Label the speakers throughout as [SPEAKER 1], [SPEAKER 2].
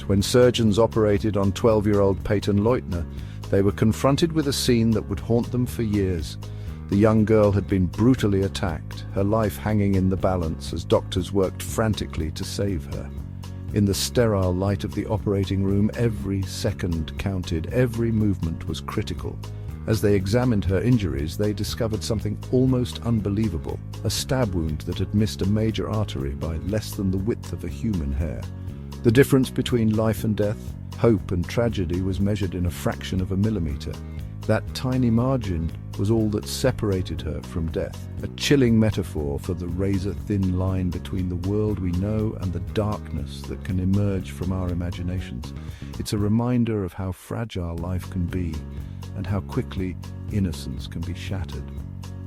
[SPEAKER 1] When surgeons operated on 12-year-old Peyton Leutner, they were confronted with a scene that would haunt them for years. The young girl had been brutally attacked, her life hanging in the balance as doctors worked frantically to save her. In the sterile light of the operating room, every second counted, every movement was critical. As they examined her injuries, they discovered something almost unbelievable, a stab wound that had missed a major artery by less than the width of a human hair. The difference between life and death, hope and tragedy was measured in a fraction of a millimeter. That tiny margin was all that separated her from death, a chilling metaphor for the razor-thin line between the world we know and the darkness that can emerge from our imaginations. It's a reminder of how fragile life can be and how quickly innocence can be shattered.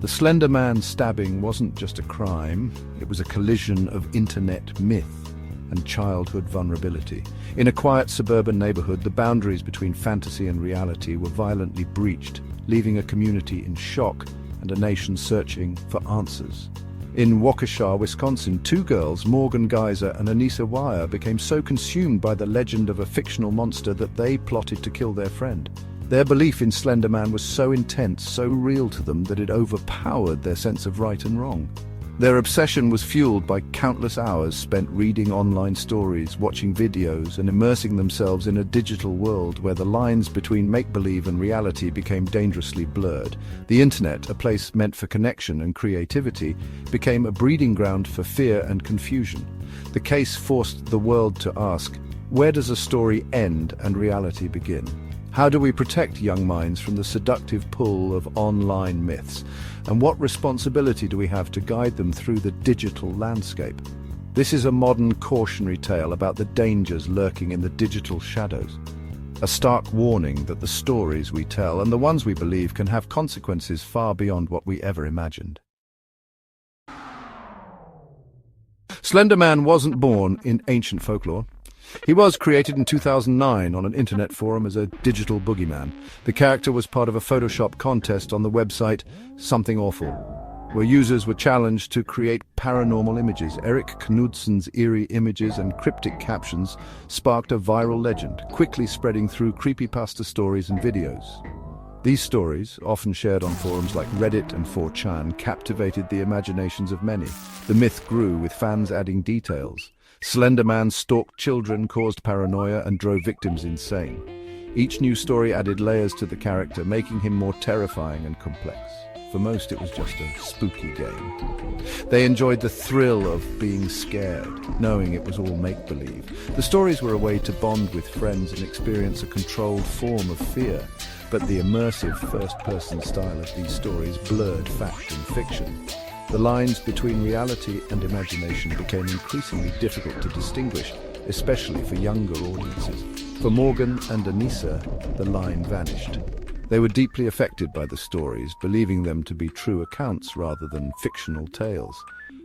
[SPEAKER 1] The Slender Man stabbing wasn't just a crime, it was a collision of internet myth and childhood vulnerability. In a quiet suburban neighborhood, the boundaries between fantasy and reality were violently breached, leaving a community in shock and a nation searching for answers. In Waukesha, Wisconsin, two girls, Morgan Geyser and Anissa Weier, became so consumed by the legend of a fictional monster that they plotted to kill their friend. Their belief in Slender Man was so intense, so real to them, that it overpowered their sense of right and wrong. Their obsession was fueled by countless hours spent reading online stories, watching videos, and immersing themselves in a digital world where the lines between make-believe and reality became dangerously blurred. The internet, a place meant for connection and creativity, became a breeding ground for fear and confusion. The case forced the world to ask, where does a story end and reality begin? How do we protect young minds from the seductive pull of online myths? And what responsibility do we have to guide them through the digital landscape? This is a modern cautionary tale about the dangers lurking in the digital shadows. A stark warning that the stories we tell and the ones we believe can have consequences far beyond what we ever imagined. Slender Man wasn't born in ancient folklore. He was created in 2009 on an internet forum as a digital boogeyman. The character was part of a Photoshop contest on the website Something Awful, where users were challenged to create paranormal images. Eric Knudson's eerie images and cryptic captions sparked a viral legend, quickly spreading through creepypasta stories and videos. These stories, often shared on forums like Reddit and 4chan, captivated the imaginations of many. The myth grew, with fans adding details. Slender Man stalked children, caused paranoia, and drove victims insane. Each new story added layers to the character, making him more terrifying and complex. For most, it was just a spooky game. They enjoyed the thrill of being scared, knowing it was all make-believe. The stories were a way to bond with friends and experience a controlled form of fear. But the immersive first-person style of these stories blurred fact and fiction. The lines between reality and imagination became increasingly difficult to distinguish, especially for younger audiences. For Morgan and Anissa, the line vanished. They were deeply affected by the stories, believing them to be true accounts rather than fictional tales.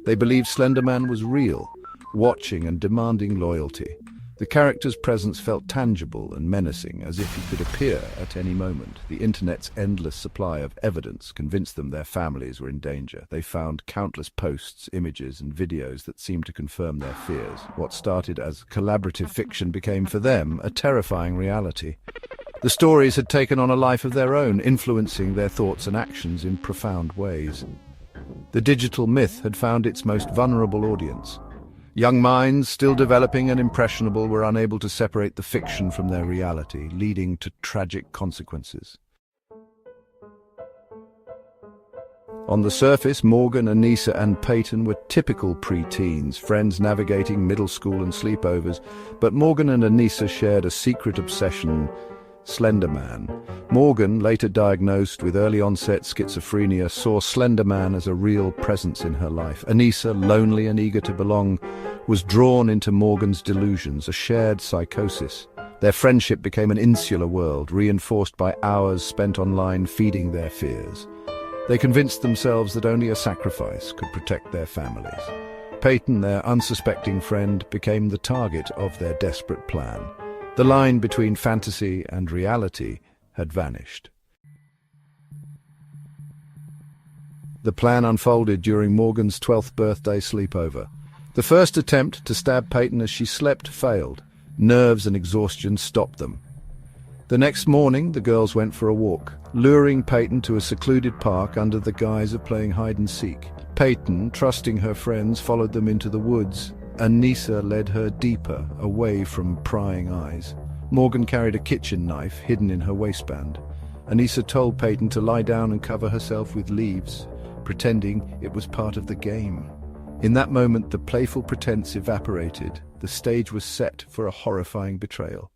[SPEAKER 1] They believed Slender Man was real, watching and demanding loyalty. The character's presence felt tangible and menacing, as if he could appear at any moment. The internet's endless supply of evidence convinced them their families were in danger. They found countless posts, images, and videos that seemed to confirm their fears. What started as collaborative fiction became, for them, a terrifying reality. The stories had taken on a life of their own, influencing their thoughts and actions in profound ways. The digital myth had found its most vulnerable audience. Young minds, still developing and impressionable, were unable to separate the fiction from their reality, leading to tragic consequences. On the surface, Morgan, Anissa, and Peyton were typical pre-teens, friends navigating middle school and sleepovers, but Morgan and Anissa shared a secret obsession: Slender Man. Morgan, later diagnosed with early-onset schizophrenia, saw Slender Man as a real presence in her life. Anissa, lonely and eager to belong, was drawn into Morgan's delusions, a shared psychosis. Their friendship became an insular world, reinforced by hours spent online feeding their fears. They convinced themselves that only a sacrifice could protect their families. Peyton, their unsuspecting friend, became the target of their desperate plan. The line between fantasy and reality had vanished. The plan unfolded during Morgan's 12th birthday sleepover. The first attempt to stab Peyton as she slept failed. Nerves and exhaustion stopped them. The next morning, the girls went for a walk, luring Peyton to a secluded park under the guise of playing hide-and-seek. Peyton, trusting her friends, followed them into the woods. Anissa led her deeper, away from prying eyes. Morgan carried a kitchen knife hidden in her waistband. Anissa told Peyton to lie down and cover herself with leaves, pretending it was part of the game. In that moment, the playful pretense evaporated. The stage was set for a horrifying betrayal.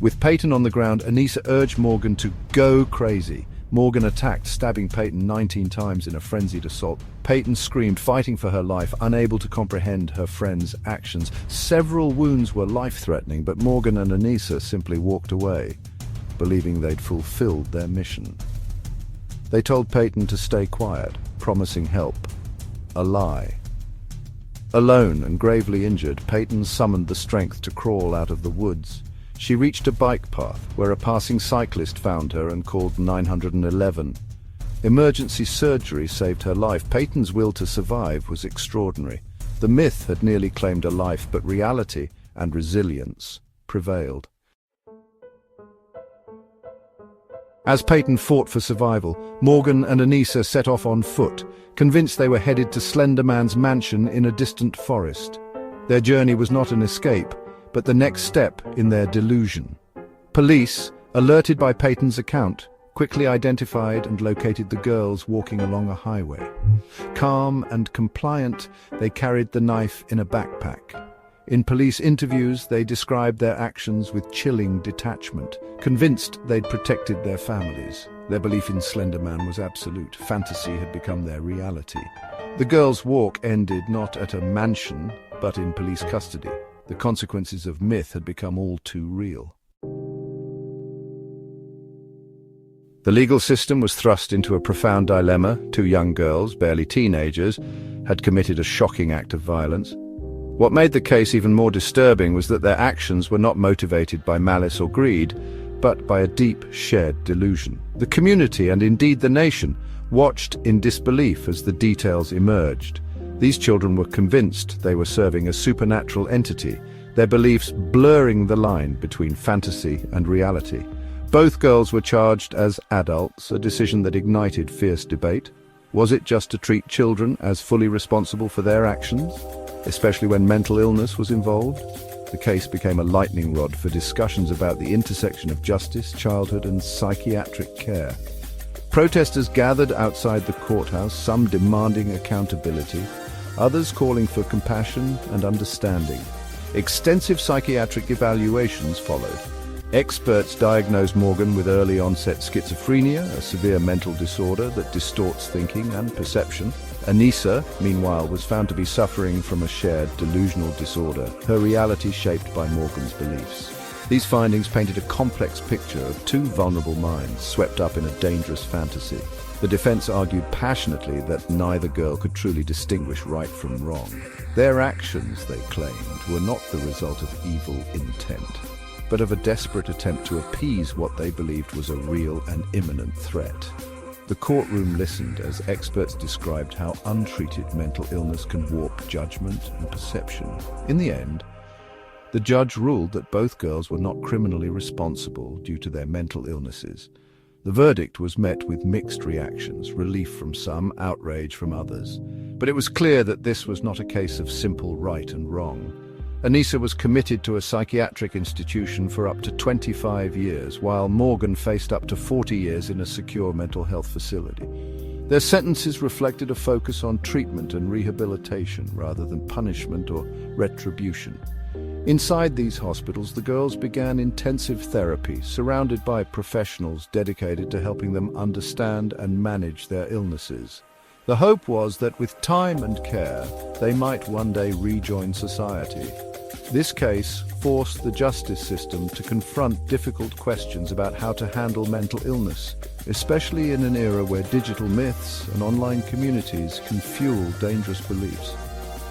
[SPEAKER 1] With Peyton on the ground, Anissa urged Morgan to go crazy. Morgan attacked, stabbing Peyton 19 times in a frenzied assault. Peyton screamed, fighting for her life, unable to comprehend her friend's actions. Several wounds were life-threatening, but Morgan and Anissa simply walked away, believing they'd fulfilled their mission. They told Peyton to stay quiet, promising help. A lie. Alone and gravely injured, Peyton summoned the strength to crawl out of the woods. She reached a bike path where a passing cyclist found her and called 911. Emergency surgery saved her life. Peyton's will to survive was extraordinary. The myth had nearly claimed her life, but reality and resilience prevailed. As Peyton fought for survival, Morgan and Anissa set off on foot, convinced they were headed to Slender Man's mansion in a distant forest. Their journey was not an escape, but the next step in their delusion. Police, alerted by Peyton's account, quickly identified and located the girls walking along a highway. Calm and compliant, they carried the knife in a backpack. In police interviews, they described their actions with chilling detachment, convinced they'd protected their families. Their belief in Slender Man was absolute. Fantasy had become their reality. The girls' walk ended not at a mansion, but in police custody. The consequences of myth had become all too real. The legal system was thrust into a profound dilemma. Two young girls, barely teenagers, had committed a shocking act of violence. What made the case even more disturbing was that their actions were not motivated by malice or greed, but by a deep, shared delusion. The community, and indeed the nation, watched in disbelief as the details emerged. These children were convinced they were serving a supernatural entity, their beliefs blurring the line between fantasy and reality. Both girls were charged as adults, a decision that ignited fierce debate. Was it just to treat children as fully responsible for their actions, especially when mental illness was involved? The case became a lightning rod for discussions about the intersection of justice, childhood, and psychiatric care. Protesters gathered outside the courthouse, some demanding accountability, others calling for compassion and understanding. Extensive psychiatric evaluations followed. Experts diagnosed Morgan with early-onset schizophrenia, a severe mental disorder that distorts thinking and perception. Anissa, meanwhile, was found to be suffering from a shared delusional disorder, her reality shaped by Morgan's beliefs. These findings painted a complex picture of two vulnerable minds swept up in a dangerous fantasy. The defense argued passionately that neither girl could truly distinguish right from wrong. Their actions, they claimed, were not the result of evil intent, but of a desperate attempt to appease what they believed was a real and imminent threat. The courtroom listened as experts described how untreated mental illness can warp judgment and perception. In the end, the judge ruled that both girls were not criminally responsible due to their mental illnesses. The verdict was met with mixed reactions, relief from some, outrage from others. But it was clear that this was not a case of simple right and wrong. Anissa was committed to a psychiatric institution for up to 25 years, while Morgan faced up to 40 years in a secure mental health facility. Their sentences reflected a focus on treatment and rehabilitation rather than punishment or retribution. Inside these hospitals, the girls began intensive therapy, surrounded by professionals dedicated to helping them understand and manage their illnesses. The hope was that with time and care, they might one day rejoin society. This case forced the justice system to confront difficult questions about how to handle mental illness, especially in an era where digital myths and online communities can fuel dangerous beliefs.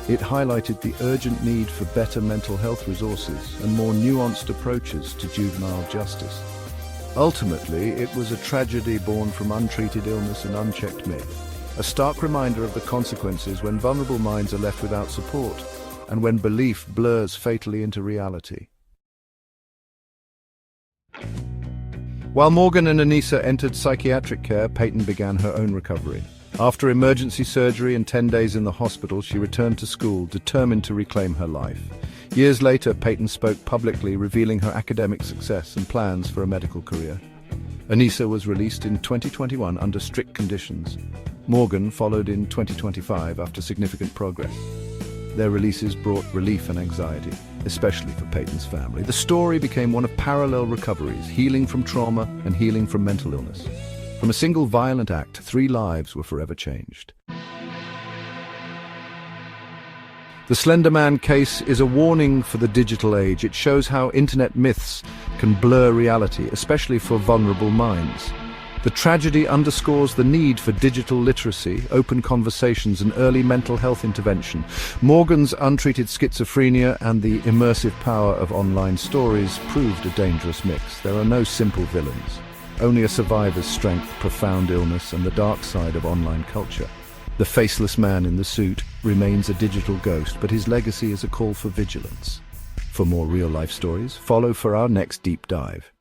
[SPEAKER 1] It highlighted the urgent need for better mental health resources and more nuanced approaches to juvenile justice. Ultimately, it was a tragedy born from untreated illness and unchecked myth, a stark reminder of the consequences when vulnerable minds are left without support. and when belief blurs fatally into reality. While Morgan and Anissa entered psychiatric care, Peyton began her own recovery. After emergency surgery and 10 days in the hospital, she returned to school, determined to reclaim her life. Years later, Peyton spoke publicly, revealing her academic success and plans for a medical career. Anissa was released in 2021 under strict conditions. Morgan followed in 2025 after significant progress. Their releases brought relief and anxiety, especially for Peyton's family. The story became one of parallel recoveries, healing from trauma and healing from mental illness. From a single violent act, 3 lives were forever changed. The Slender Man case is a warning for the digital age. It shows how internet myths can blur reality, especially for vulnerable minds. The tragedy underscores the need for digital literacy, open conversations, and early mental health intervention. Morgan's untreated schizophrenia and the immersive power of online stories proved a dangerous mix. There are no simple villains, only a survivor's strength, profound illness, and the dark side of online culture. The faceless man in the suit remains a digital ghost, but his legacy is a call for vigilance. For more real-life stories, follow for our next deep dive.